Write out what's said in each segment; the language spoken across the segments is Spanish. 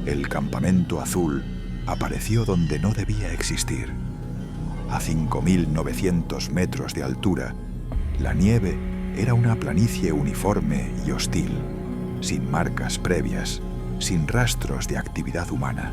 El campamento azul apareció donde no debía existir. A 5.900 metros de altura, la nieve era una planicie uniforme y hostil, sin marcas previas, sin rastros de actividad humana.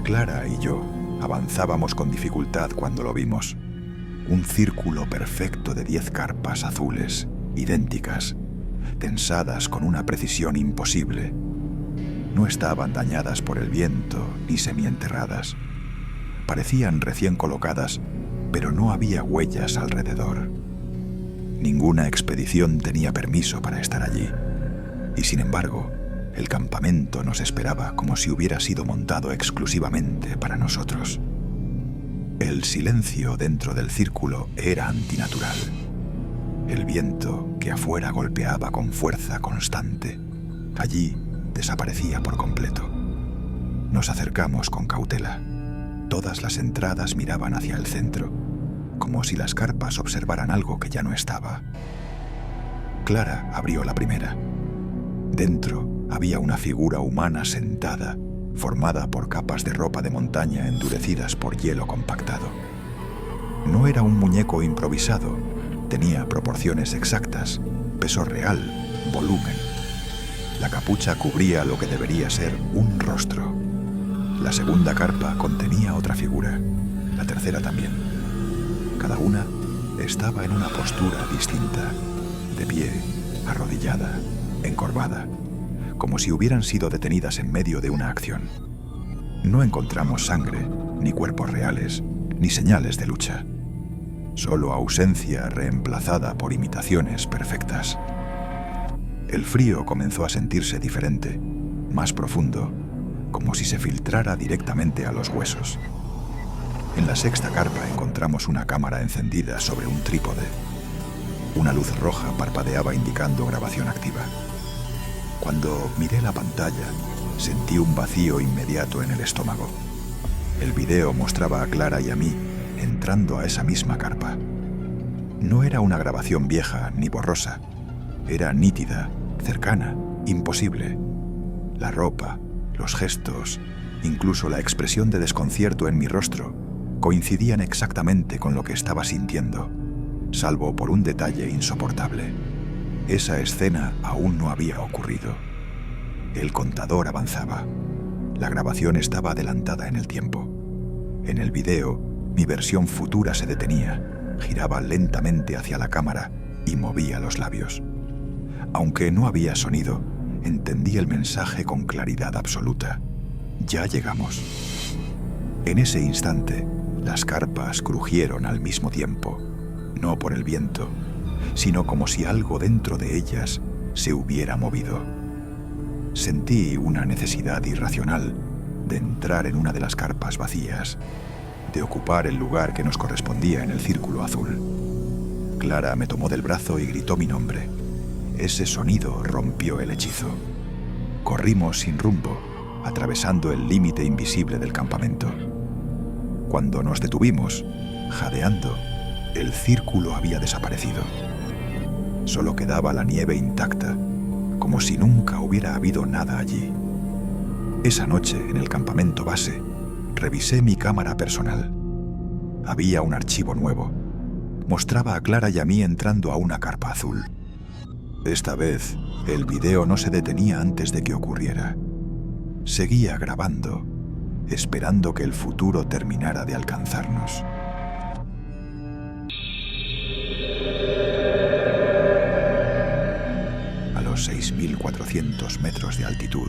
Clara y yo avanzábamos con dificultad cuando lo vimos. Un círculo perfecto de 10 carpas azules, idénticas, tensadas con una precisión imposible. No estaban dañadas por el viento ni semienterradas. Parecían recién colocadas, pero no había huellas alrededor. Ninguna expedición tenía permiso para estar allí. Y sin embargo, el campamento nos esperaba como si hubiera sido montado exclusivamente para nosotros. El silencio dentro del círculo era antinatural. El viento que afuera golpeaba con fuerza constante, allí desaparecía por completo. Nos acercamos con cautela. Todas las entradas miraban hacia el centro, como si las carpas observaran algo que ya no estaba. Clara abrió la primera. Dentro había una figura humana sentada, formada por capas de ropa de montaña endurecidas por hielo compactado. No era un muñeco improvisado, tenía proporciones exactas, peso real, volumen. La capucha cubría lo que debería ser un rostro. La segunda carpa contenía otra figura, la tercera también. Cada una estaba en una postura distinta, de pie, arrodillada, encorvada, como si hubieran sido detenidas en medio de una acción. No encontramos sangre, ni cuerpos reales, ni señales de lucha. Solo ausencia reemplazada por imitaciones perfectas. El frío comenzó a sentirse diferente, más profundo, como si se filtrara directamente a los huesos. En la sexta carpa encontramos una cámara encendida sobre un trípode. Una luz roja parpadeaba indicando grabación activa. Cuando miré la pantalla, sentí un vacío inmediato en el estómago. El video mostraba a Clara y a mí entrando a esa misma carpa. No era una grabación vieja ni borrosa. Era nítida, cercana, imposible. La ropa, los gestos, incluso la expresión de desconcierto en mi rostro, coincidían exactamente con lo que estaba sintiendo, salvo por un detalle insoportable. Esa escena aún no había ocurrido. El contador avanzaba. La grabación estaba adelantada en el tiempo. En el video, mi versión futura se detenía, giraba lentamente hacia la cámara y movía los labios. Aunque no había sonido, entendí el mensaje con claridad absoluta. Ya llegamos. En ese instante, las carpas crujieron al mismo tiempo, no por el viento, sino como si algo dentro de ellas se hubiera movido. Sentí una necesidad irracional de entrar en una de las carpas vacías, de ocupar el lugar que nos correspondía en el círculo azul. Clara me tomó del brazo y gritó mi nombre. Ese sonido rompió el hechizo. Corrimos sin rumbo, atravesando el límite invisible del campamento. Cuando nos detuvimos, jadeando, el círculo había desaparecido. Solo quedaba la nieve intacta, como si nunca hubiera habido nada allí. Esa noche, en el campamento base, revisé mi cámara personal. Había un archivo nuevo. Mostraba a Clara y a mí entrando a una carpa azul. Esta vez, el video no se detenía antes de que ocurriera. Seguía grabando, esperando que el futuro terminara de alcanzarnos. A los 6.400 metros de altitud,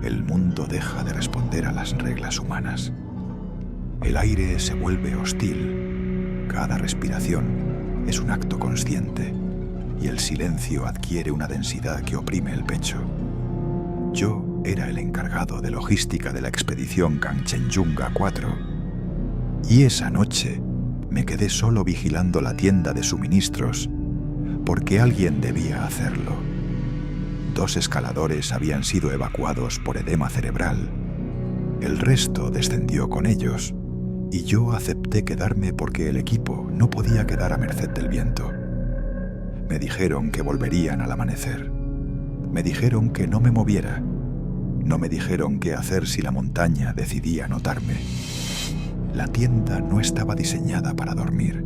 el mundo deja de responder a las reglas humanas. El aire se vuelve hostil. Cada respiración es un acto consciente y el silencio adquiere una densidad que oprime el pecho. Yo era el encargado de logística de la expedición Kangchenjunga 4 y esa noche me quedé solo vigilando la tienda de suministros porque alguien debía hacerlo. 2 escaladores habían sido evacuados por edema cerebral. El resto descendió con ellos y yo acepté quedarme porque el equipo no podía quedar a merced del viento. Me dijeron que volverían al amanecer. Me dijeron que no me moviera. No me dijeron qué hacer si la montaña decidía notarme. La tienda no estaba diseñada para dormir.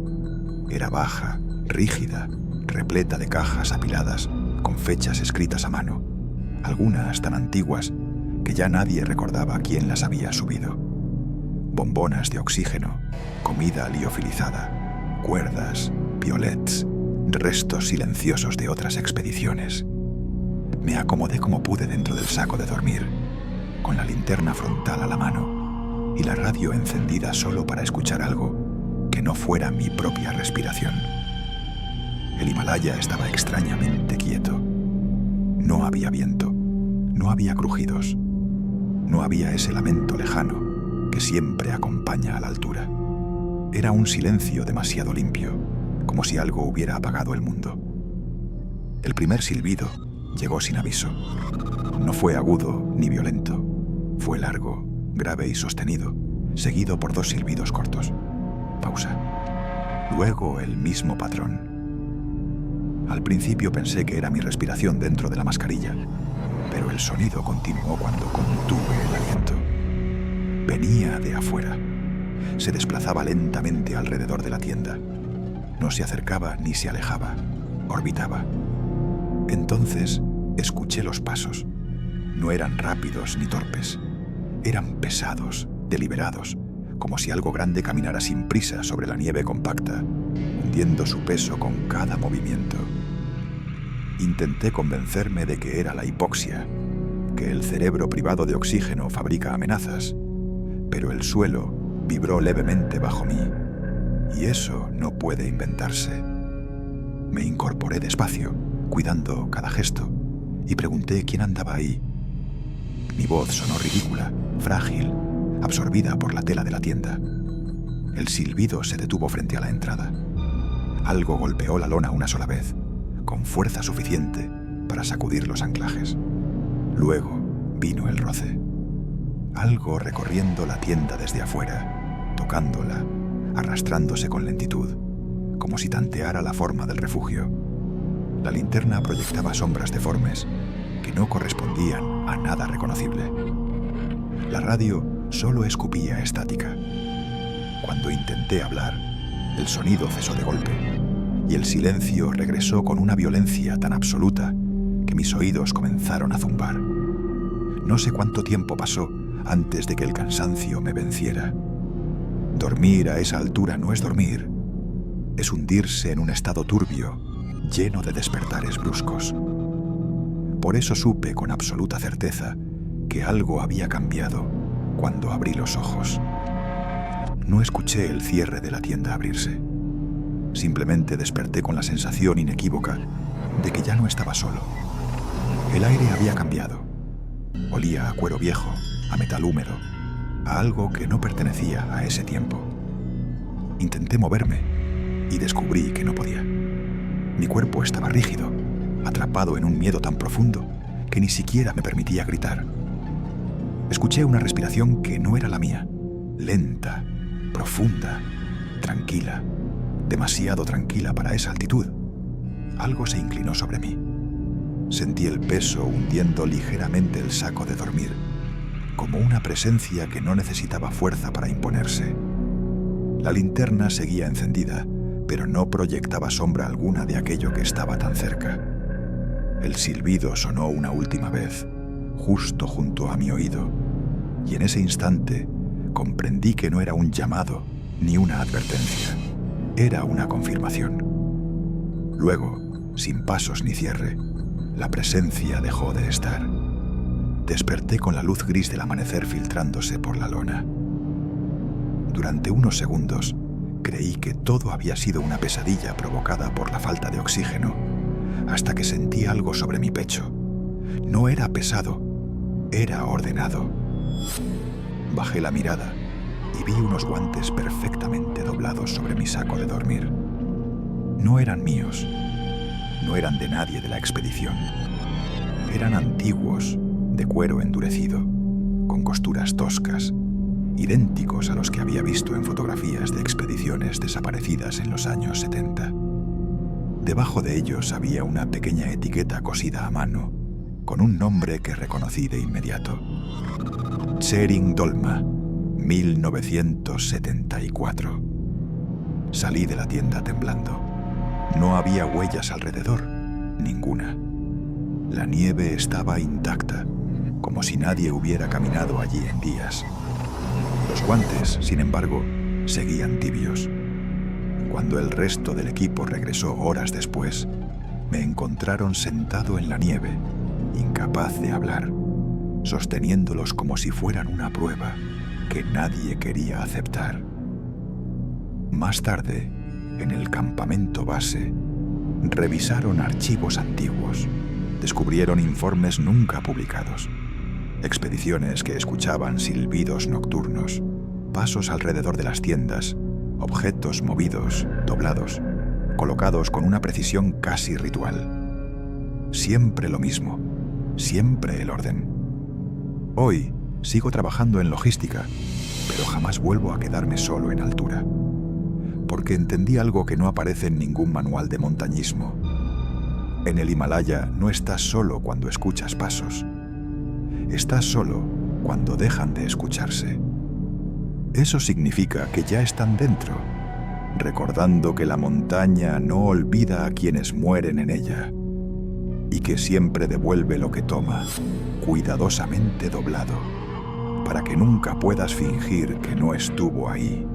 Era baja, rígida, repleta de cajas apiladas con fechas escritas a mano, algunas tan antiguas que ya nadie recordaba quién las había subido. Bombonas de oxígeno, comida liofilizada, cuerdas, piolets, restos silenciosos de otras expediciones. Me acomodé como pude dentro del saco de dormir, con la linterna frontal a la mano y la radio encendida solo para escuchar algo que no fuera mi propia respiración. El Himalaya estaba extrañamente quieto. No había viento, no había crujidos, no había ese lamento lejano que siempre acompaña a la altura. Era un silencio demasiado limpio, como si algo hubiera apagado el mundo. El primer silbido llegó sin aviso. No fue agudo ni violento. Fue largo, grave y sostenido, seguido por 2 silbidos cortos. Pausa. Luego el mismo patrón. Al principio pensé que era mi respiración dentro de la mascarilla, pero el sonido continuó cuando contuve el aliento. Venía de afuera. Se desplazaba lentamente alrededor de la tienda. No se acercaba ni se alejaba. Orbitaba. Entonces escuché los pasos. No eran rápidos ni torpes. Eran pesados, deliberados, como si algo grande caminara sin prisa sobre la nieve compacta, hundiendo su peso con cada movimiento. Intenté convencerme de que era la hipoxia, que el cerebro privado de oxígeno fabrica amenazas, pero el suelo vibró levemente bajo mí, y eso no puede inventarse. Me incorporé despacio, cuidando cada gesto, y pregunté quién andaba ahí. Mi voz sonó ridícula, frágil, absorbida por la tela de la tienda. El silbido se detuvo frente a la entrada. Algo golpeó la lona una sola vez, con fuerza suficiente para sacudir los anclajes. Luego vino el roce. Algo recorriendo la tienda desde afuera, tocándola, arrastrándose con lentitud, como si tanteara la forma del refugio. La linterna proyectaba sombras deformes que no correspondían a nada reconocible. La radio solo escupía estática. Cuando intenté hablar, el sonido cesó de golpe y el silencio regresó con una violencia tan absoluta que mis oídos comenzaron a zumbar. No sé cuánto tiempo pasó antes de que el cansancio me venciera. Dormir a esa altura no es dormir, es hundirse en un estado turbio, lleno de despertares bruscos. Por eso supe con absoluta certeza que algo había cambiado cuando abrí los ojos. No escuché el cierre de la tienda abrirse. Simplemente desperté con la sensación inequívoca de que ya no estaba solo. El aire había cambiado. Olía a cuero viejo, a metal húmedo, a algo que no pertenecía a ese tiempo. Intenté moverme y descubrí que no podía. Mi cuerpo estaba rígido, atrapado en un miedo tan profundo que ni siquiera me permitía gritar. Escuché una respiración que no era la mía, lenta, profunda, tranquila, demasiado tranquila para esa altitud. Algo se inclinó sobre mí. Sentí el peso hundiendo ligeramente el saco de dormir, como una presencia que no necesitaba fuerza para imponerse. La linterna seguía encendida, pero no proyectaba sombra alguna de aquello que estaba tan cerca. El silbido sonó una última vez, justo junto a mi oído, y en ese instante comprendí que no era un llamado ni una advertencia, era una confirmación. Luego, sin pasos ni cierre, la presencia dejó de estar. Desperté con la luz gris del amanecer filtrándose por la lona. Durante unos segundos, creí que todo había sido una pesadilla provocada por la falta de oxígeno, hasta que sentí algo sobre mi pecho. No era pesado, era ordenado. Bajé la mirada y vi unos guantes perfectamente doblados sobre mi saco de dormir. No eran míos, no eran de nadie de la expedición. Eran antiguos, de cuero endurecido, con costuras toscas, idénticos a los que había visto en fotografías de expediciones desaparecidas en los años 70. Debajo de ellos había una pequeña etiqueta cosida a mano, con un nombre que reconocí de inmediato. Tsering Dolma, 1974. Salí de la tienda temblando. No había huellas alrededor, ninguna. La nieve estaba intacta, como si nadie hubiera caminado allí en días. Los guantes, sin embargo, seguían tibios. Cuando el resto del equipo regresó horas después, me encontraron sentado en la nieve, incapaz de hablar, sosteniéndolos como si fueran una prueba que nadie quería aceptar. Más tarde, en el campamento base, revisaron archivos antiguos, descubrieron informes nunca publicados, expediciones que escuchaban silbidos nocturnos, pasos alrededor de las tiendas, objetos movidos, doblados, colocados con una precisión casi ritual. Siempre lo mismo, siempre el orden. Hoy sigo trabajando en logística, pero jamás vuelvo a quedarme solo en altura, porque entendí algo que no aparece en ningún manual de montañismo. En el Himalaya no estás solo cuando escuchas pasos. Estás solo cuando dejan de escucharse. Eso significa que ya están dentro, recordando que la montaña no olvida a quienes mueren en ella y que siempre devuelve lo que toma, cuidadosamente doblado, para que nunca puedas fingir que no estuvo ahí.